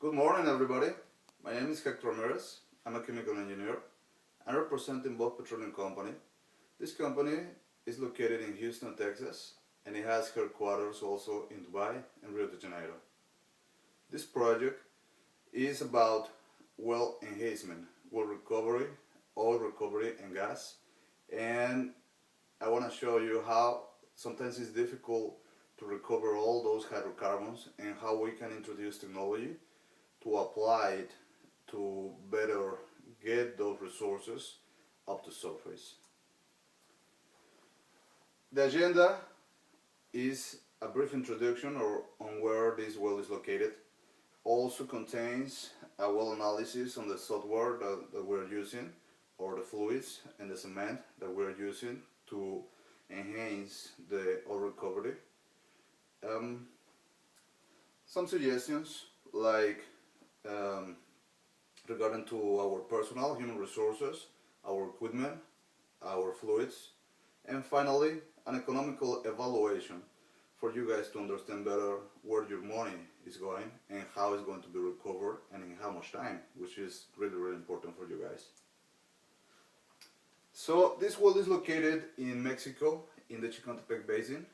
Good morning, everybody. My name is Hector Ramirez. I'm a chemical engineer. I'm representing Both Petroleum Company. This company is located in Houston, Texas, and it has headquarters also in Dubai and Rio de Janeiro. This project is about well enhancement, well recovery, oil recovery and gas. And I want to show you how sometimes it's difficult to recover all those hydrocarbons and how we can introduce technology to apply it to better get those resources up to surface. The agenda is a brief introduction on where this well is located. Also contains a well analysis on the software that we're using, or the fluids and the cement that we're using to enhance the oil recovery. Some suggestions like regarding to our personnel, human resources, our equipment, our fluids, and finally an economical evaluation for you guys to understand better where your money is going and how it's going to be recovered and in how much time, which is really important for you guys. So this well is located in Mexico, in the Chicontepec Basin.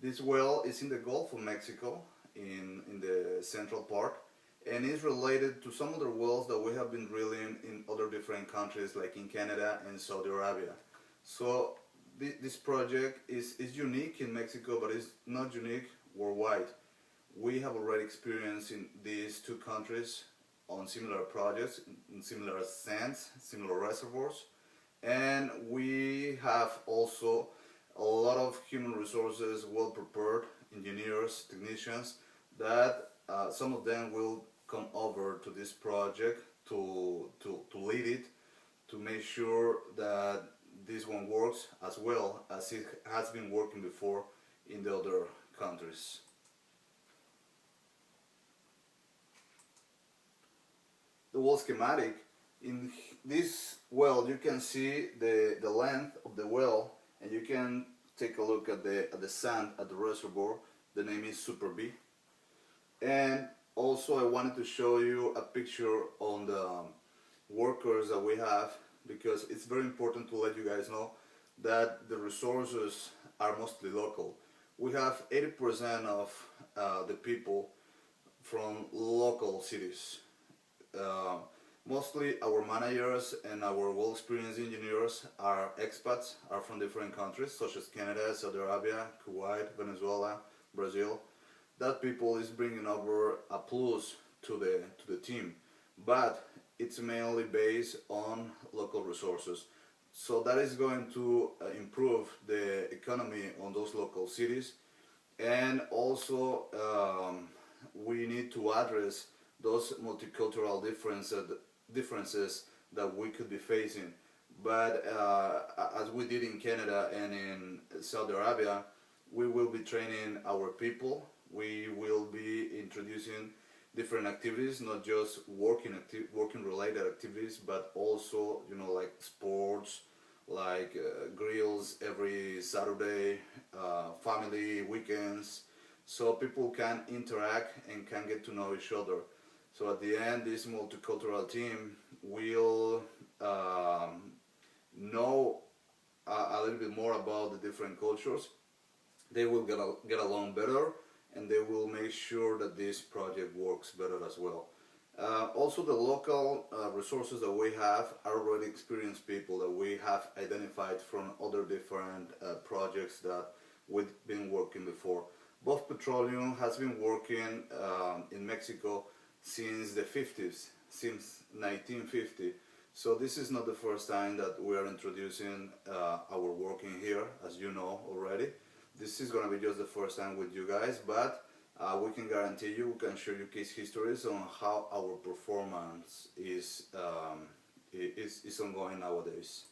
This well is in the Gulf of Mexico, in the central part, and is related to some other wells that we have been drilling in other different countries like in Canada and Saudi Arabia. So this project is unique in Mexico, but it's not unique worldwide. We have already experienced in these two countries on similar projects, in similar sands, similar reservoirs, and we have also a lot of human resources, well prepared engineers, technicians, that some of them will come over to this project to lead it, to make sure that this one works as well as it has been working before in the other countries. The well schematic. In this well you can see the length of the well, and you can take a look at the sand at the reservoir. The name is Super B. And also I wanted to show you a picture on the workers that we have, because it's very important to let you guys know that the resources are mostly local. We have 80% of the people from local cities. Mostly our managers and our well-experienced engineers are expats, are from different countries such as Canada, Saudi Arabia, Kuwait, Venezuela, Brazil. That people is bringing over a plus to the team, but it's mainly based on local resources. So that is going to improve the economy on those local cities, and also we need to address those multicultural differences that we could be facing. But as we did in Canada and in Saudi Arabia, we will be training our people. We will be introducing different activities, not just working related activities, but also, you know, like sports, like grills every Saturday, family weekends, so people can interact and can get to know each other. So at the end, this multicultural team will know a little bit more about the different cultures. They will get along better, and they will make sure that this project works better as well. Also, the local resources that we have are already experienced people that we have identified from other different projects that we've been working before. Both Petroleum has been working in Mexico since the 50s, since 1950. So this is not the first time that we are introducing our working here, as you know already. This is going to be just the first time with you guys, but we can guarantee you, we can show you case histories on how our performance is ongoing nowadays.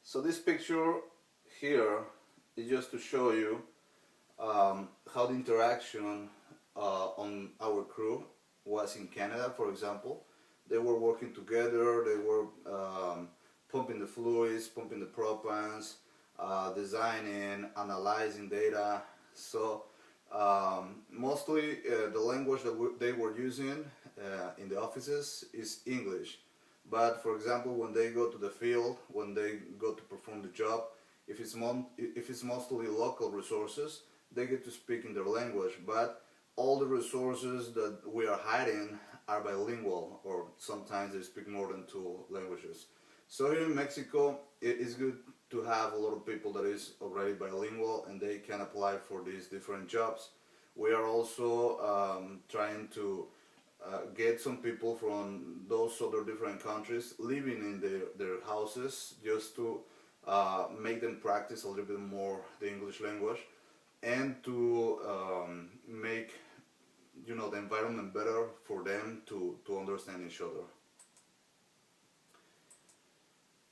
So this picture here is just to show you how the interaction on our crew was in Canada, for example. They were working together, they were pumping the fluids, pumping the proppants, designing, analyzing data. So Mostly the language that they were using in the offices is English. But for example, when they go to the field, when they go to perform the job, if it's mostly local resources, they get to speak in their language. But all the resources that we are hiring are bilingual, or sometimes they speak more than two languages. So here in Mexico, it is good to have a lot of people that is already bilingual and they can apply for these different jobs. We are also trying to get some people from those other different countries living in their houses, just to make them practice a little bit more the English language, and to make, you know, the environment better for them to understand each other.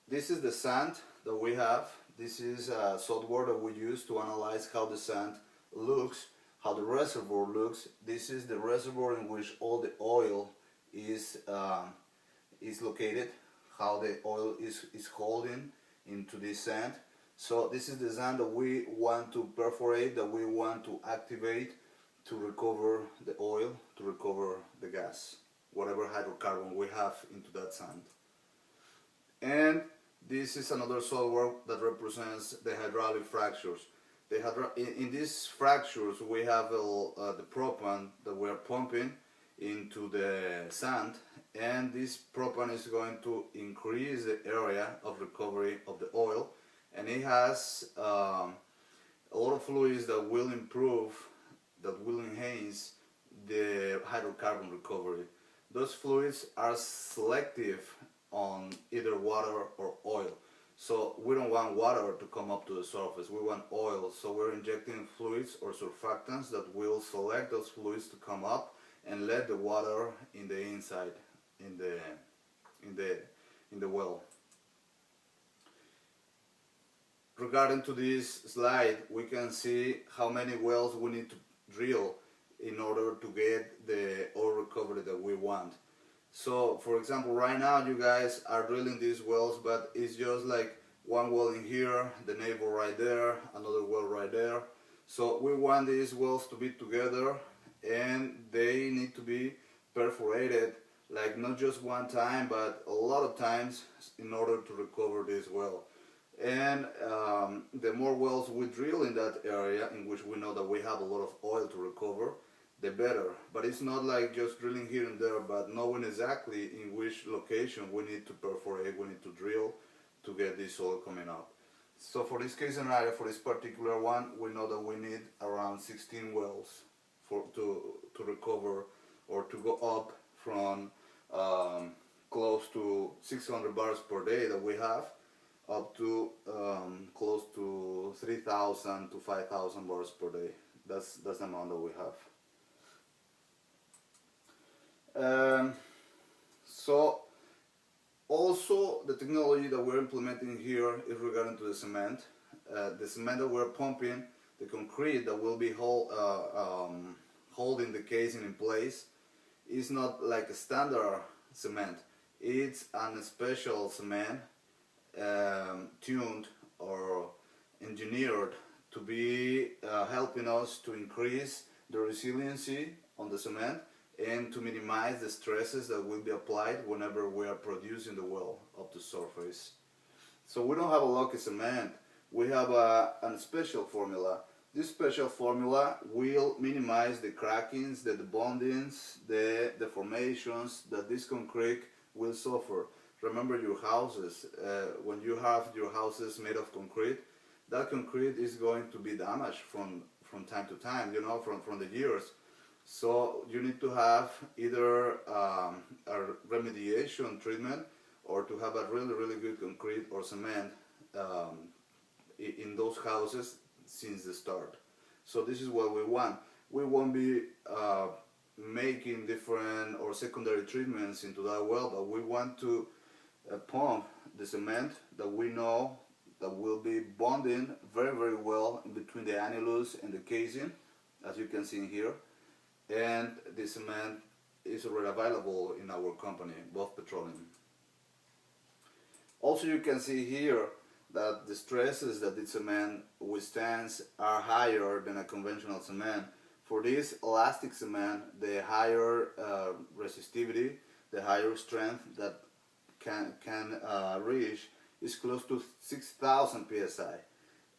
This is the sand that we have. This is software that we use to analyze how the sand looks, how the reservoir looks. This is the reservoir in which all the oil is located, how the oil is holding into this sand. So this is the sand that we want to perforate, that we want to activate to recover the oil, to recover the gas, whatever hydrocarbon we have into that sand. And this is another software that represents the hydraulic fractures. In these fractures we have the propan that we are pumping into the sand, and this propan is going to increase the area of recovery of the oil, and it has a lot of fluids that will improve, that will enhance the hydrocarbon recovery. Those fluids are selective on either water or oil. So we don't want water to come up to the surface, we want oil. So we're injecting fluids or surfactants that will select those fluids to come up and let the water in the inside, in the well. Regarding to this slide, we can see how many wells we need to drill in order to get the oil recovery that we want. So for example, right now you guys are drilling these wells, but it's just like one well in here, the neighbor right there, another well right there. So we want these wells to be together, and they need to be perforated, like not just one time but a lot of times, in order to recover this well. And the more wells we drill in that area in which we know that we have a lot of oil to recover, the better. But it's not like just drilling here and there, but knowing exactly in which location we need to perforate, we need to drill to get this oil coming up. So for this case scenario, for this particular one, we know that we need around 16 wells to recover, or to go up from close to 600 barrels per day that we have, up to close to 3,000 to 5,000 barrels per day. That's the amount that we have. So also the technology that we're implementing here is regarding to the cement. The cement that we're pumping, the concrete that will be holding the casing in place, is not like a standard cement. It's a special cement, tuned or engineered to be helping us to increase the resiliency on the cement and to minimize the stresses that will be applied whenever we are producing the well up the surface. So we don't have a lucky cement, we have a special formula. This special formula will minimize the crackings, the bondings, the deformations that this concrete will suffer. Remember your houses, when you have your houses made of concrete, that concrete is going to be damaged from time to time, you know, from the years. So you need to have either a remediation treatment, or to have a really good concrete or cement in those houses since the start. So this is what we want. We won't be making different or secondary treatments into that well, but we want to pump the cement that we know that will be bonding very well in between the annulus and the casing, as you can see in here. And the cement is already available in our company, Buff Petroleum. Also, you can see here that the stresses that the cement withstands are higher than a conventional cement, For this elastic cement, the higher resistivity, the higher strength that can reach is close to 6,000 psi,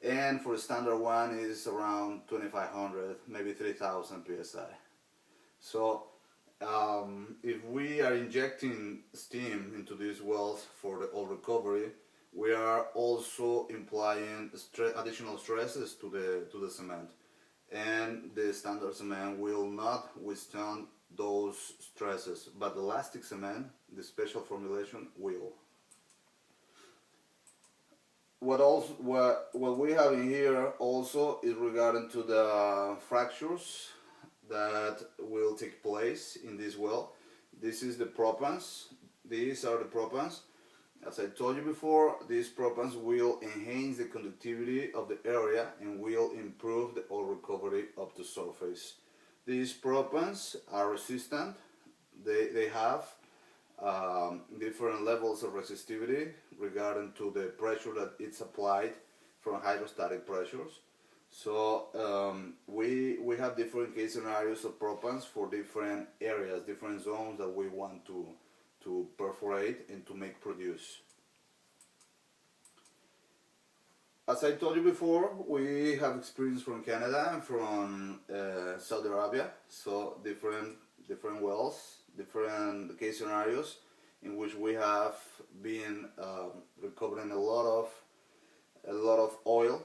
and for the standard one is around 2,500, maybe 3,000 psi. So if we are injecting steam into these wells for the oil recovery, we are also implying additional stresses to the cement, and the standard cement will not withstand those stresses, but the elastic cement, the special formulation, will. What we have in here also is regarding to the fractures that will take place in this well. This is the propans. These are the propans. As I told you before, these propans will enhance the conductivity of the area and will improve the oil recovery up to surface. These propans are resistant. They have different levels of resistivity regarding to the pressure that it's applied from hydrostatic pressures. So we have different case scenarios of propans for different areas, different zones that we want to perforate and to make produce. As I told you before, we have experience from Canada and from Saudi Arabia, so different wells, different case scenarios in which we have been recovering a lot of oil.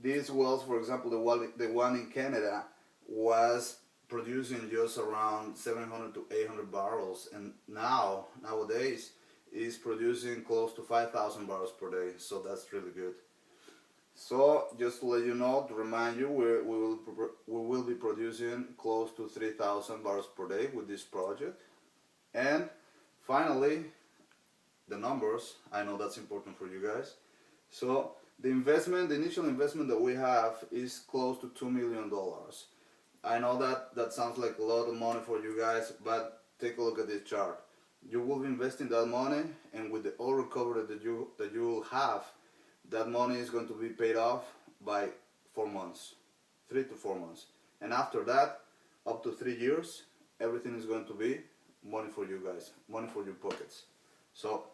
These wells, for example, the one in Canada was producing just around 700 to 800 barrels, and nowadays is producing close to 5,000 barrels per day, so that's really good. So just to let you know, to remind you, we will be producing close to 3,000 barrels per day with this project. And finally, the numbers. I know that's important for you guys. So the initial investment that we have is close to $2 million. I know that sounds like a lot of money for you guys, but take a look at this chart. You will be investing that money, and with the oil recovery that you will have, that money is going to be paid off by 4 months, 3 to 4 months. And after that, up to 3 years, everything is going to be money for you guys, money for your pockets. So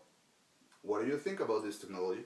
what do you think about this technology?